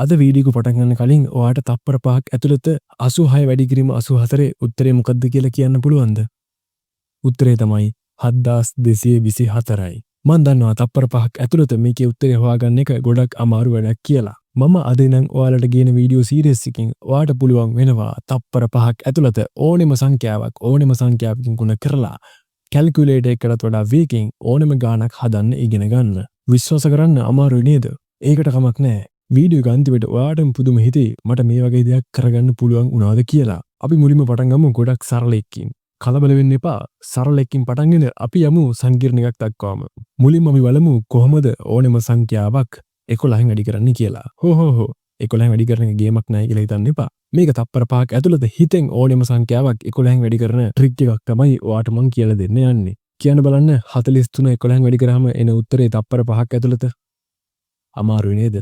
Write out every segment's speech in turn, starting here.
අද වීඩියෝ පටන් ගන්න කලින් ඔයාට තප්පර 5ක් ඇතුළත 86 වැඩි කිරීම 84 උත්තරේ මොකක්ද කියලා කියන්න පුළුවන්ද? උත්තරේ තමයි 7224යි. මම දන්නවා තප්පර 5ක් ඇතුළත මේකේ උත්තරේ හොයාගන්න එක ගොඩක් අමාරු වැඩක් කියලා. මම අද ඉඳන් ඔයාලට ගේන වීඩියෝ සීරීස් එකකින් ඔයාට පුළුවන් වෙනවා තප්පර 5ක් ඇතුළත ඕනෙම සංඛ්‍යාවකින් ගුණ කරලා කැල්කියුලේටර් එකකට වඩා වේගෙන් ඕනෙම ගාණක් හදන්න ඉගෙන ගන්න. විශ්වාස කරන්න අමාරුයි නේද? ඒකට කමක් නැහැ. වීඩියෝ එක අන්තිමට ඔයාටම පුදුම හිතේ මට මේ වගේ දෙයක් කරගන්න පුළුවන් වුණාද කියලා. අපි මුලින්ම පටන් ගමු ගොඩක් සරල එකකින්. කලබල වෙන්න එපා. සරල එකකින් පටන්ගෙන අපි යමු සංකීර්ණ එකක් දක්වාම. මුලින්ම අපි බලමු කොහොමද ඕනෙම සංඛ්‍යාවක් 11න් වැඩි කරන්නේ කියලා. හෝ 11න් වැඩි කරන එක ගේමක් නෑ කියලා හිතන්න එපා. මේක තප්පර 5ක් ඇතුළත හිතෙන් ඕනෙම සංඛ්‍යාවක් 11න් වැඩි කරන ට්‍රික් එකක් තමයි ඔයාට මම කියලා දෙන්න යන්නේ. කියන්න බලන්න 43 11න් වැඩි කරාම එන උත්තරේ තප්පර 5ක් ඇතුළත. අමාරුයි නේද?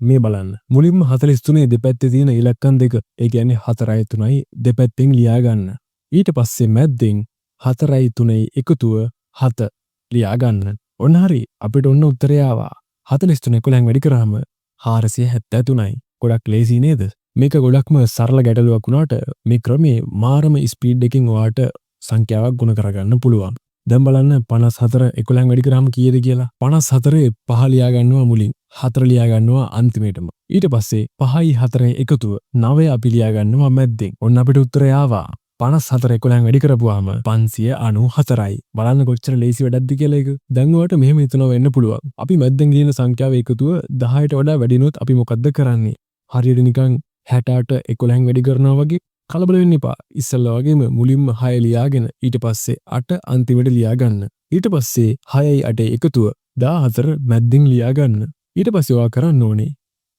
මේ බලන්න. මුලින්ම 43 දෙපැත්තේ තියෙන ඉලක්කම් දෙක, ඒ කියන්නේ 4යි 3යි දෙපැත්තෙන් ලියා ගන්න. ඊට පස්සේ මැද්දෙන් 4යි 3යි එකතුව 7 ලියා ගන්න. ඔන්න හරි. අපිට ඔන්න උත්තරය ආවා. 43 11න් වැඩි කරාම 473යි. ගොඩක් ලේසි නේද? මේක ගොඩක්ම සරල ගැටලුවක් වුණාට මේ ක්‍රමේ මාරම ස්පීඩ් එකකින් ඔයාට සංඛ්‍යාවක් ගුණ කරගන්න පුළුවන්. දැන් බලන්න 54 11න් වැඩි කරාම කීයද කියලා. 54 5 ලියා ගන්නවා මුලින්. 4 ලියා ගන්නවා අන්තිමේටම. ඊට පස්සේ 5යි 4යි එකතුව 9 අපි ලියා ගන්නවා මැද්දෙන්. ඔන්න අපිට උත්තරය ආවා. 54 11න් වැඩි කරපුවාම 594යි. බලන්න කොච්චර ලේසි වැඩක්ද කියලා ඒක. දැන් ඔයාලට මෙහෙම හිතනවා වෙන්න පුළුවන්. අපි මැද්දෙන් ලියන සංඛ්‍යාව එකතුව 10ට වඩා වැඩි වුණොත් අපි මොකද්ද කරන්නේ? හරියට නිකන් 68 11න් වැඩි කරනවා වගේ. කලබල වෙන්න එපා. ඉස්සෙල්ලා වගේම මුලින්ම 6 ලියාගෙන ඊට පස්සේ 8 අන්තිමට ලියා ගන්න. ඊට පස්සේ 6යි 8යි එකතුව 14 මැද්දෙන් ලියා ගන්න. ඊට පස්සේ ඔයා කරන්න ඕනේ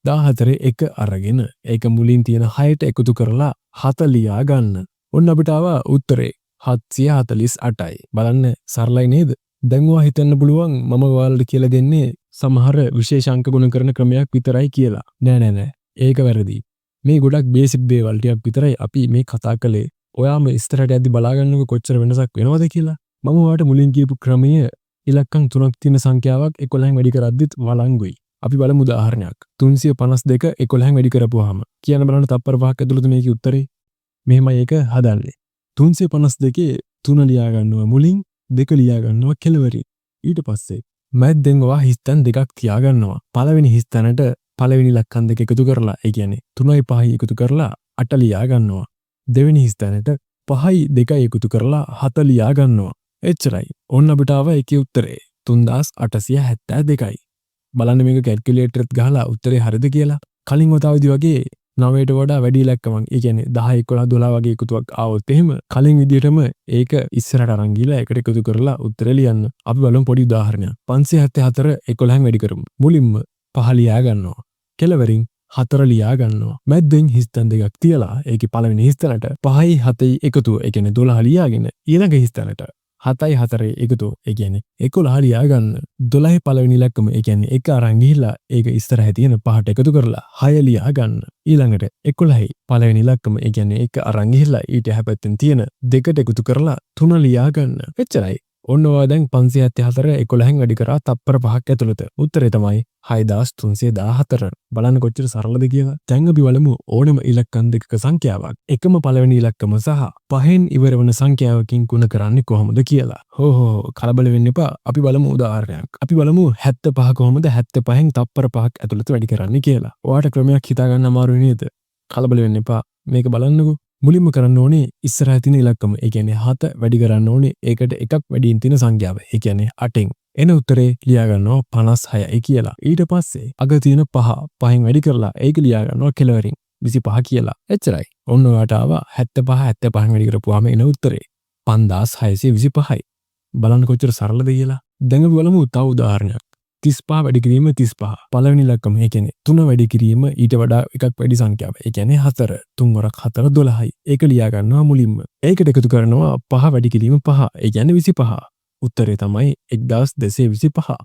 14 එක අරගෙන ඒක මුලින් තියෙන 6ට එකතු කරලා 7 ලියා ගන්න. ඔන්න අපිට ආවා උත්තරේ 748යි. බලන්න සරලයි නේද? දැන් ඔයා හිතන්න පුළුවන් මම ඔයාලට කියලා දෙන්නේ සමහර විශේෂ අංක ගුණ කරන ක්‍රමයක් විතරයි කියලා. නෑ. ඒක වැරදි. මේ ගොඩක් බේසික් දේවල් ටිකක් විතරයි අපි මේ කතා කළේ. ඔයාම ඉස්සරහට යද්දි බලාගන්නකො කොච්චර වෙනසක් වෙනවද කියලා. මම ඔයාලට මුලින් කියපු ක්‍රමය ඉලක්කම් 3ක් තියෙන සංඛ්‍යාවක් 11න් වැඩි කරද්දිත් වළංගුයි. අපි බලමු උදාහරණයක්. 352 11න් වැඩි කරපුවාම කියන්න බලන්න තප්පර 5ක් ඇතුළත මේකේ උත්තරේ. මෙහෙමයි ඒක හදන්නේ. 352 3 ලියා ගන්නවා මුලින්, 2 ලියා ගන්නවා කෙළවරින්. ඊට පස්සේ මැද්දෙන් ඔයා හිස්තැන් දෙකක් තියා ගන්නවා. පළවෙනි හිස්තැනට පළවෙනි ඉලක්කම් දෙක එකතු කරලා, ඒ කියන්නේ 3යි 5යි එකතු කරලා 8 ලියා ගන්නවා. දෙවෙනි හිස්තැනට 5යි 2යි එකතු කරලා 7 ලියා ගන්නවා. එච්චරයි. ඔන්න අපිට ආව ඒකේ උත්තරේ 3872යි. බලන්න මේක කැල්කියුලේටර් එකත් ගහලා උත්තරේ හරිද කියලා. කලින් වතාවේදී වගේ 9ට වඩා වැඩි ඉලක්කමක්, ඒ කියන්නේ 10 11 12 වගේ එකතුවක් ආවොත් එහෙම කලින් විදිහටම ඒක ඉස්සරහට අරන් ගිහලා ඒකට එකතු කරලා උත්තරේ ලියන්න. අපි බලමු පොඩි උදාහරණයක්. 574 11න් වැඩි කරමු. මුලින්ම 5 ලියා ගන්නවා. කෙළවරින් 4 ලියා ගන්නවා. මැද්දෙන් හිස්තැන් දෙකක් තියලා ඒකේ පළවෙනි හිස්තැනට 5යි 7යි එකතුව, ඒ කියන්නේ 12 ලියාගෙන ඊළඟ හිස්තැනට 7යි 4යි එකතුව, ඒ කියන්නේ 11 ලියා ගන්න. 12 පළවෙනි ඉලක්කම, ඒ කියන්නේ 1 අරන් ගිහිල්ලා ඒක ඉස්සරහ තියෙන 5ට එකතු කරලා 6 ලියා ගන්න. ඊළඟට 11යි පළවෙනි ඉලක්කම, ඒ කියන්නේ 1 අරන් ගිහිල්ලා ඊට එහා පැත්තෙන් තියෙන 2ට එකතු කරලා 3 ලියා ගන්න. එච්චරයි. ඔන්න ඔයා දැන් 574 11න් වැඩි කරා තප්පර 5ක් ඇතුළත. උත්තරේ තමයි 6314. බලන්න කොච්චර සරලද කියලා. දැන් අපි බලමු ඕනෙම ඉලක්කම් දෙකක සංඛ්‍යාවක් එකම පළවෙනි ඉලක්කම සහ 5න් ඉවර වෙන සංඛ්‍යාවකින් ගුණ කරන්නේ කොහොමද කියලා. හෝ කලබල වෙන්න එපා. අපි බලමු උදාහරණයක්. අපි බලමු 75 කොහොමද 75න් තප්පර 5ක් ඇතුළත වැඩි කරන්නේ කියලා. ඔයාට ක්‍රමයක් හිතා ගන්න අමාරුයි නේද? කලබල වෙන්න එපා. මේක බලන්නකෝ. මුලින්ම කරන්න ඕනේ ඉස්සරහ තියෙන ඉලක්කම, ඒ කියන්නේ 7 වැඩි කරන්න ඕනේ ඒකට එකක් වැඩියෙන් තියෙන සංඛ්‍යාව, ඒ කියන්නේ 8න්. එන උත්තරේ ලියා ගන්නවා 56යි කියලා. ඊට පස්සේ අග තියෙන 5න් වැඩි කරලා ඒක ලියා ගන්නවා කෙළවරින් 25 කියලා. එච්චරයි. ඔන්න ඔයාට ආවා 75න් වැඩි කරපුවාම එන උත්තරේ 5625යි. බලන්න කොච්චර සරලද කියලා. දැන් අපි බලමු තව උදාහරණයක්. 35 වැඩි කිරීම 35. පළවෙනි ඉලක්කම, ඒ කියන්නේ 3 වැඩි කිරීම ඊට වඩා එකක් වැඩි සංඛ්‍යාව, ඒ කියන්නේ 4. 3 වරක් 4 12යි. ඒක ලියා ගන්නවා මුලින්ම. ඒකට එකතු කරනවා 5 වැඩි කිරීම 5, ඒ කියන්නේ 25. උත්තරේ තමයි 1225.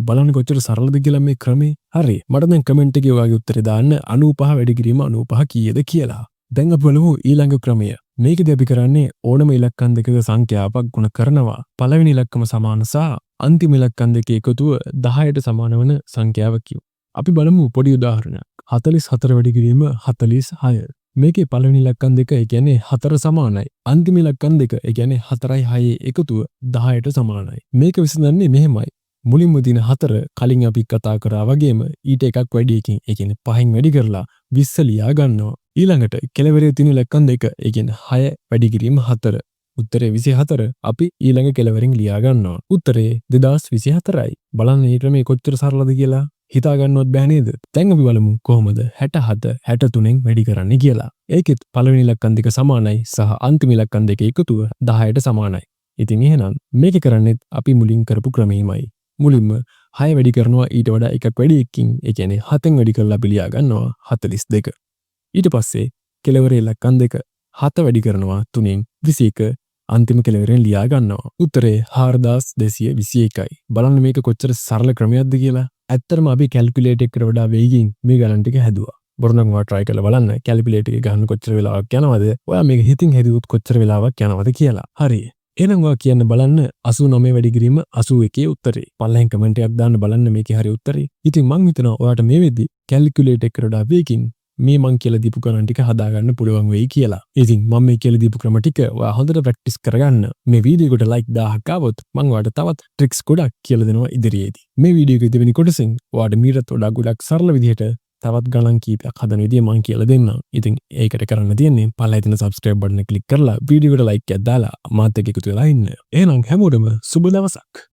බලන්න කොච්චර සරලද කියලා මේ ක්‍රමේ. හරි. මට දැන් කමෙන්ට් එකේ ඔයාගේ උත්තරේ දාන්න 95 වැඩි කිරීම 95 කීයද කියලා. දැන් අපි බලමු ඊළඟ ක්‍රමය. මේකදී අපි කරන්නේ ඕනම ඉලක්කම් දෙකක සංඛ්‍යාවක් ගුණ කරනවා. පළවෙනි ඉලක්කම සමාන සහ අන්තිම ඉලක්කම් දෙකේ එකතුව 10ට සමාන වන සංඛ්‍යාව කියමු. අපි බලමු පොඩි උදාහරණයක්. 44 වැඩි කිරීම 46. මේකේ පළවෙනි ඉලක්කම් දෙක ඒ කියන්නේ 4 සමානයි. අන්තිම ඉලක්කම් දෙක ඒ කියන්නේ 4යි 6යි එකතුව 10ට සමානයි. මේක විසඳන්නේ මෙහෙමයි. මුලින්ම දින 4 කලින් අපි කතා කරා වගේම ඊට එකක් වැඩි එකකින් ඒ කියන්නේ 5න් වැඩි කරලා 20 ලියා ගන්නවා. ඊළඟට කෙලවරේ තියෙන ඉලක්කම් දෙක ඒ කියන්නේ 6 වැඩි කිරීම 4. උත්තරේ 24 අපි ඊළඟ කෙලවරින් ලියා ගන්නවා. උත්තරේ 2024යි. බලන්න මේ ක්‍රමේ කොච්චර සරලද කියලා හිතා ගන්නවත් බෑ නේද? දැන් අපි බලමු කොහොමද 67 63න් වැඩි කරන්නේ කියලා. ඒකෙත් පළවෙනි ඉලක්කම් දෙක සමානයි සහ අන්තිම ඉලක්කම් දෙක එකතුව 10ට සමානයි. ඉතින් එහෙනම් මේක කරන්නේත් අපි මුලින් කරපු ක්‍රමෙමයි. මුලින්ම 6 වැඩි කරනවා ඊට වඩා එකක් වැඩි එකකින් ඒ කියන්නේ 7න් වැඩි කරලා අපි ලියා ගන්නවා 42. ඊට පස්සේ කෙලවරේ ඉලක්කම් දෙක 7 වැඩි කරනවා 3න් 21 අන්තිම කෙලවරෙන් ලියා ගන්නවා. උත්තරේ 4221යි. බලන්න මේක කොච්චර සරල ක්‍රමයක්ද කියලා. ඇත්තටම අපි කැල්කියුලේටර් එකට වඩා වේගින් මේ ගණන් ටික හැදුවා. බොරනම් ඔයා try කරලා බලන්න කැල්කියුලේටර් එක ගන්න කොච්චර වෙලාවක් යනවද? ඔයා මේක හිතින් හැදුවොත් කොච්චර වෙලාවක් යනවද කියලා. හරි. එහෙනම් ඔයා කියන්න බලන්න 89 වැඩි කිරීම 81 උත්තරේ. පල්ලෙන් කමෙන්ට් එකක් දාන්න බලන්න මේකේ හරි උත්තරේ. ඉතින් මං හිතනවා ඔයාට මේ වෙද්දි කැල්කියුලේටර් එකට වඩා වේගින් මේ මං කියලා දීපු ගණන් ටික හදාගන්න පුළුවන් වෙයි කියලා. ඉතින් මම මේ කියලා දීපු ක්‍රම ටික ඔයා හොඳට ප්‍රැක්ටිස් කරගන්න. මේ වීඩියෝ එකට ලයික් 1000ක් ආවොත් මං ඔයාලට තවත් ට්‍රික්ස් ගොඩක් කියලා දෙනවා ඉදිරියේදී. මේ වීඩියෝ එකේ දෙවෙනි කොටසෙන් ඔයාට මීටත් වඩා ගොඩක් සරල විදිහට තවත් ගණන් කීපයක් හදන විදිය මං කියලා දෙන්නම්. ඉතින් ඒකට කරන්න තියෙන්නේ පල්ලෙහා තියෙන subscribe button එක ක්ලික් කරලා වීඩියෝ එකට ලයික් එකක් දාලා මාත් එක්ක එකතු වෙලා ඉන්න. එහෙනම් හැමෝටම සුබ දවසක්.